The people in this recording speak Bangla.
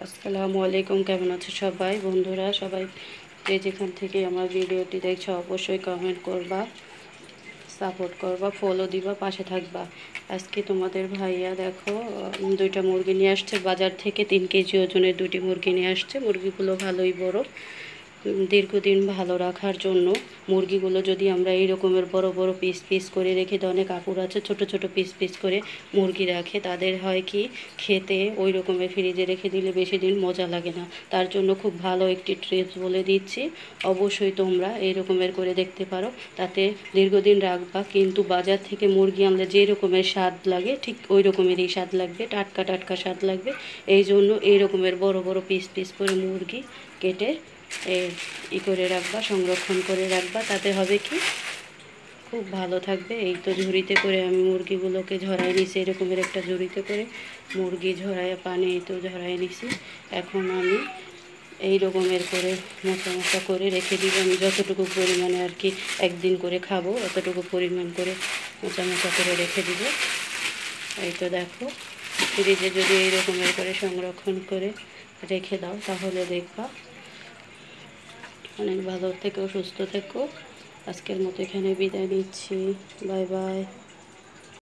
আসসালামু আলাইকুম। কেমন আছো সবাই বন্ধুরা? সবাই যে যেখান থেকে আমার ভিডিওটি দেখছো অবশ্যই কমেন্ট করবা, সাপোর্ট করবা, ফলো দিবা, পাশে থাকবা। আজকে তোমাদের ভাইয়া দেখো দুইটা মুরগি নিয়ে আসছে বাজার থেকে। 3 কেজি ওজনের দুটি মুরগি নিয়ে আসছে। মুরগিগুলো ভালোই বড়। দীর্ঘদিন ভালো রাখার জন্য মুরগিগুলো যদি আমরা এই রকমের বড় বড় পিস পিস করে রেখে দিই, অনেক কাপড় আছে ছোট ছোট পিস পিস করে মুরগি রাখে, তাদের হয় কি খেতে ওই রকমের ফ্রিজে রেখে দিলে বেশি দিন মজা লাগে না। তার জন্য খুব ভালো একটি ট্রিপস বলে দিচ্ছি, অবশ্যই তোমরা এই রকমের করে দেখতে পারো, তাতে দীর্ঘদিন রাখবা। কিন্তু বাজার থেকে মুরগি আনলে যে রকমের স্বাদ লাগে ঠিক ওই রকমেরই স্বাদ লাগবে, টাটকা টাটকা স্বাদ লাগবে। এই জন্য এই রকমের বড় বড় পিস পিস করে মুরগি কেটে করে রাখবা, সংরক্ষণ করে রাখবা। তাতে হবে কি খুব ভালো থাকবে। এই তো ঝুড়িতে করে আমি মুরগিগুলোকে ঝরাই নিছি, এরকমের একটা ঝুড়িতে করে মুরগি ঝরায় পানি তো ঝরাই নিছি। এখন আমি এই রকমের করে মোটা মোটা করে রেখে দিব। আমি যতটুকু পরিমাণে আর কি একদিন করে খাবো অতটুকু পরিমাণ করে মোটা মোটা করে রেখে দিব। এই তো দেখো, ফ্রিজে যদি এই রকমের করে সংরক্ষণ করে রেখে দাও তাহলে দেখবা অনেক ভালো থেকো, সুস্থ থেকো। আজকের মতো এখানে বিদায় নিচ্ছি। Bye bye.